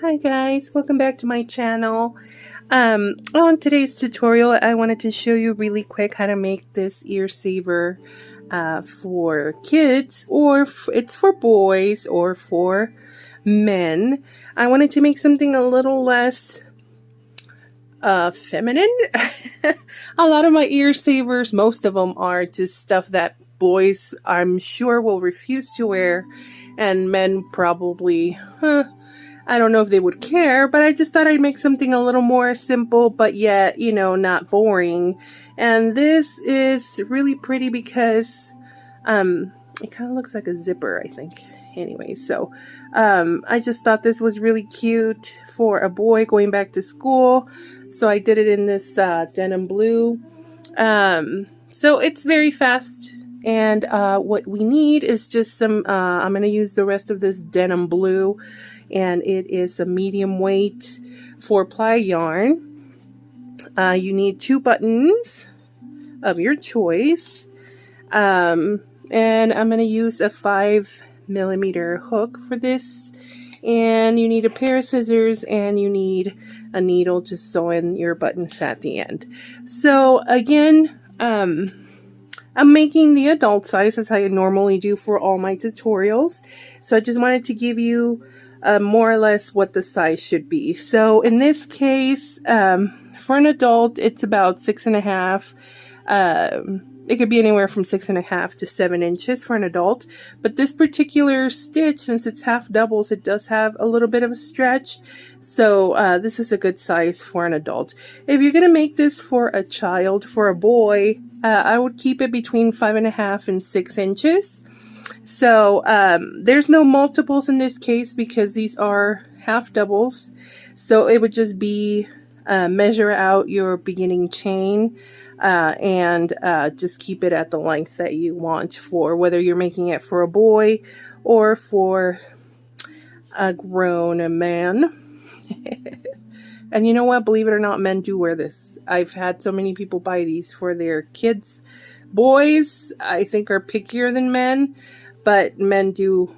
Hi guys, welcome back to my channel. On today's tutorial, I wanted to show you really quick how to make this ear saver for kids, or it's for boys or for men. I wanted to make something a little less feminine. A lot of my ear savers, most of them are just stuff that boys, I'm sure, will refuse to wear, and men probably, I don't know if they would care, but I just thought I'd make something a little more simple, but yet, not boring. And this is really pretty because it kind of looks like a zipper, I think. Anyway, so I just thought this was really cute for a boy going back to school. So I did it in this denim blue. So it's very fast. And what we need is just some, I'm going to use the rest of this denim blue. And it is a medium weight 4-ply yarn. You need 2 buttons of your choice. And I'm going to use a 5mm hook for this. And you need a pair of scissors and you need a needle to sew in your buttons at the end. So again, I'm making the adult size as I normally do for all my tutorials. So I just wanted to give you more or less what the size should be. So in this case, for an adult, it's about 6.5. It could be anywhere from 6.5 to 7 inches for an adult. But this particular stitch, since it's half doubles, it does have a little bit of a stretch. So this is a good size for an adult. If you're going to make this for a child, for a boy, I would keep it between 5.5 and 6 inches. So there's no multiples in this case because these are half doubles. So it would just be measure out your beginning chain and just keep it at the length that you want for whether you're making it for a boy or for a grown man. And you know what? Believe it or not, men do wear this. I've had so many people buy these for their kids. Boys, I think, are pickier than men. But men do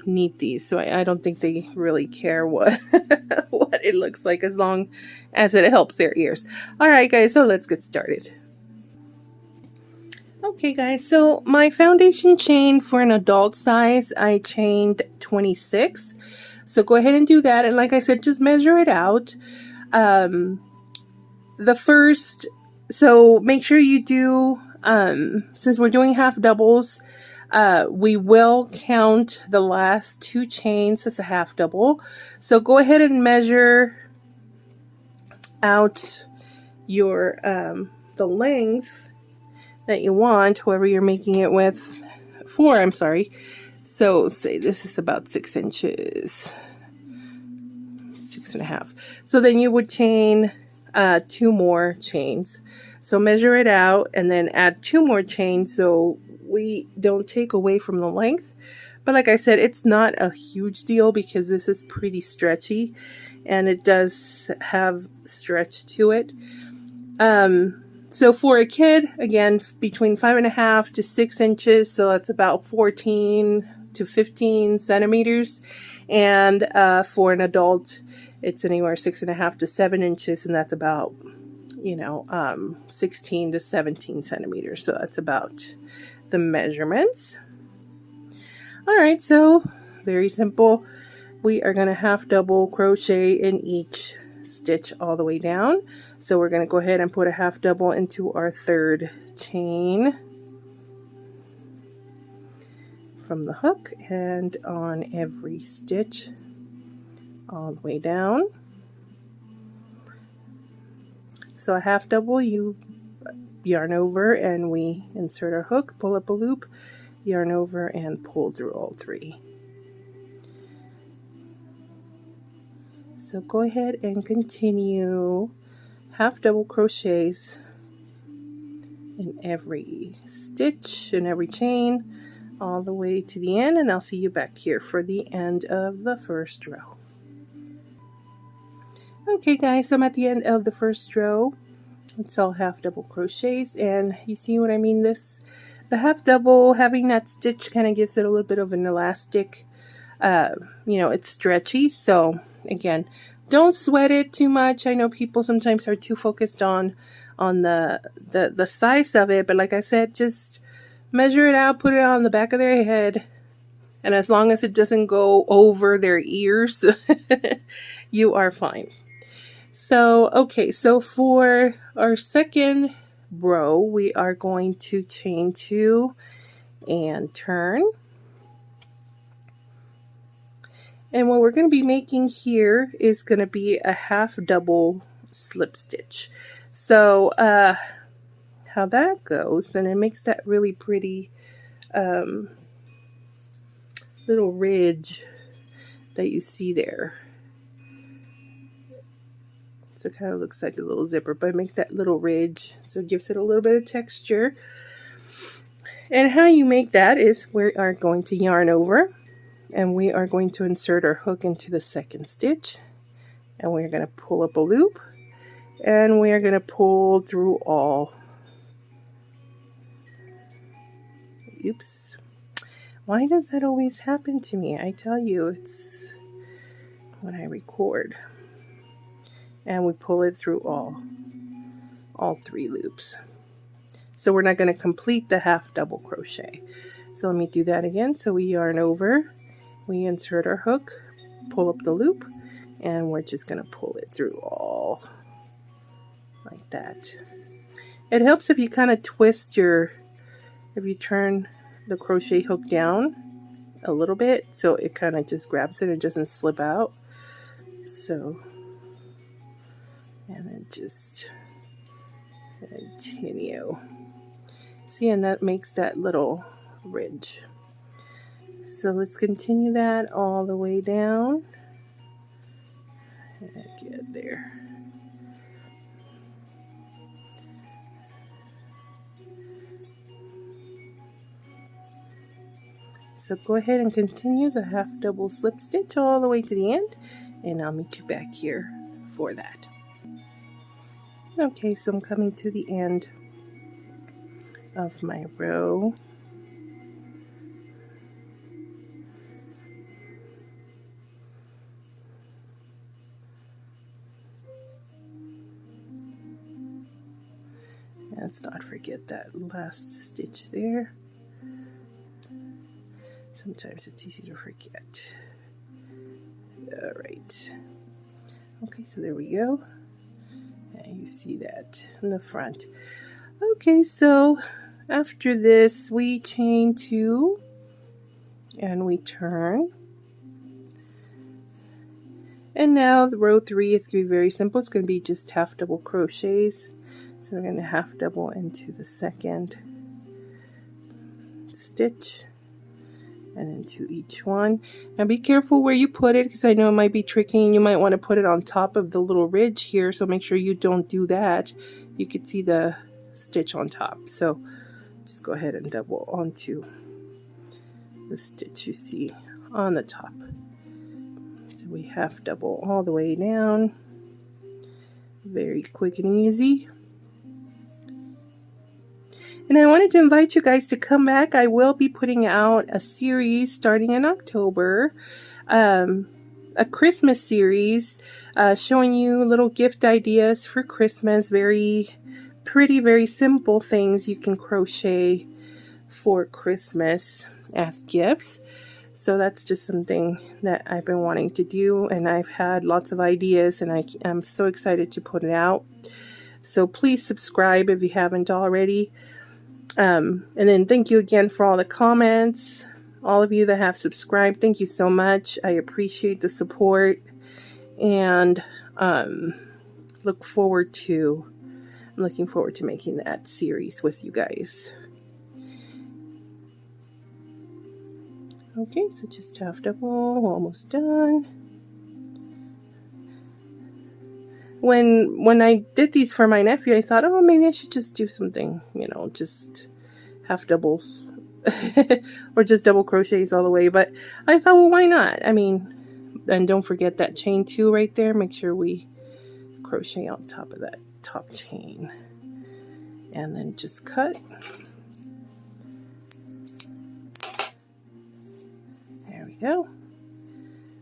need these, so I don't think they really care what what it looks like as long as it helps their ears. All right, guys, so let's get started. Okay, guys, so my foundation chain for an adult size, I chained 26. So go ahead and do that. And like I said, just measure it out. So make sure you do, since we're doing half doubles, we will count the last 2 chains as a half double. So go ahead and measure out your the length that you want, whoever you're making it with, I'm sorry. So say this is about 6 inches, 6.5. So then you would chain 2 more chains. So measure it out and then add 2 more chains so we don't take away from the length. But like I said, it's not a huge deal because this is pretty stretchy and it does have stretch to it. So for a kid, again, between 5.5 to 6 inches, so that's about 14 to 15 centimeters. And for an adult, it's anywhere 6.5 to 7 inches, and that's about 16 to 17 centimeters. So that's about the measurements. All right, so very simple. We are going to half double crochet in each stitch all the way down. So we're going to go ahead and put a half double into our 3rd chain from the hook and on every stitch all the way down. So a half double, you yarn over and we insert our hook, pull up a loop, yarn over and pull through all 3. So go ahead and continue half double crochets in every stitch and every chain all the way to the end, and I'll see you back here for the end of the 1st row. Okay guys, I'm at the end of the 1st row. It's all half double crochets, and you see what I mean? The half double, having that stitch kind of gives it a little bit of an elastic you know, it's stretchy. So again, don't sweat it too much. I know people sometimes are too focused on the size of it, but like I said, just measure it out, put it on the back of their head, and as long as it doesn't go over their ears, you are fine. So, okay, so for our second row, we are going to chain 2 and turn. And what we're going to be making here is going to be a half double slip stitch. So, how that goes, and it makes that really pretty little ridge that you see there. So it kind of looks like a little zipper, but it makes that little ridge, so it gives it a little bit of texture. And how you make that is we are going to yarn over, and we are going to insert our hook into the second stitch, and we're going to pull up a loop, and we are going to pull through all. Oops. Why does that always happen to me? I tell you, it's when I record. And we pull it through all 3 loops. So we're not going to complete the half double crochet. So let me do that again. So we yarn over, we insert our hook, pull up the loop, and we're just going to pull it through all like that. It helps if you kind of twist if you turn the crochet hook down a little bit, so it kind of just grabs it and doesn't slip out. So, and then just continue. See, and that makes that little ridge. So let's continue that all the way down. And get there. So go ahead and continue the half double slip stitch all the way to the end, and I'll meet you back here for that. Okay, so I'm coming to the end of my row. Let's not forget that last stitch there. Sometimes it's easy to forget. All right. Okay, so there we go. And you see that in the front. Okay, so after this, we chain 2 and we turn. And now the row 3 is going to be very simple. It's going to be just half double crochets. So we're going to half double into the second stitch and into each one. Now be careful where you put it, because I know it might be tricky and you might want to put it on top of the little ridge here, so make sure you don't do that. You could see the stitch on top, so just go ahead and double onto the stitch you see on the top. So we half double all the way down, very quick and easy. And I wanted to invite you guys to come back. I will be putting out a series starting in October, a Christmas series, showing you little gift ideas for Christmas. Very pretty, very simple things you can crochet for Christmas as gifts. So that's just something that I've been wanting to do, and I've had lots of ideas, and I'm so excited to put it out. So please subscribe if you haven't already. And then thank you again for all the comments. All of you that have subscribed, thank you so much. I appreciate the support, and I'm looking forward to making that series with you guys. Okay, so just half double, almost done. When I did these for my nephew, I thought, oh, maybe I should just do something, you know, just half doubles or just double crochets all the way. But I thought, well, why not? I mean, and don't forget that chain 2 right there. Make sure we crochet on top of that top chain, and then just cut. There we go.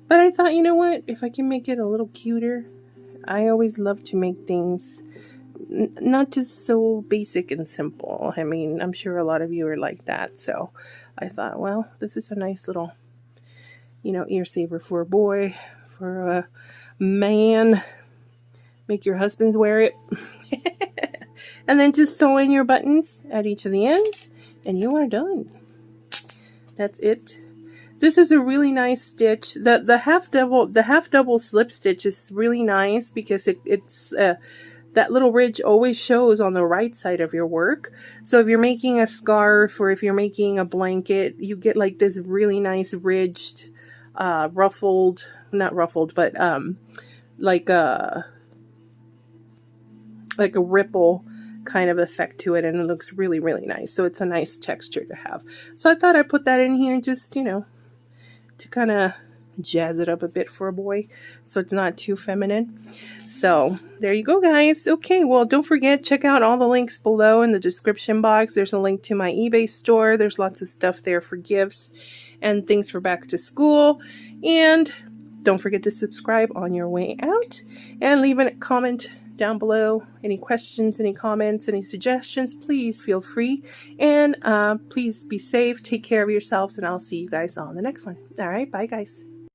But I thought, you know what? If I can make it a little cuter, I always love to make things not just so basic and simple. I mean, I'm sure a lot of you are like that. So I thought, well, this is a nice little, ear saver for a boy, for a man. Make your husbands wear it. And then just sew in your buttons at each of the ends, and you are done. That's it. This is a really nice stitch. The half double slip stitch is really nice because it's that little ridge always shows on the right side of your work. So if you're making a scarf or if you're making a blanket, you get like this really nice ridged, ruffled, not ruffled, but like a ripple kind of effect to it, and it looks really, really nice. So it's a nice texture to have. So I thought I'd put that in here just, to kind of jazz it up a bit for a boy so it's not too feminine. So there you go, guys. Okay, well, don't forget, check out all the links below in the description box. There's a link to my eBay store. There's lots of stuff there for gifts and things for back to school. And don't forget to subscribe on your way out and leave a comment down below. Any questions, any comments, any suggestions, please feel free. And please be safe, take care of yourselves, and I'll see you guys on the next one. All right, bye guys.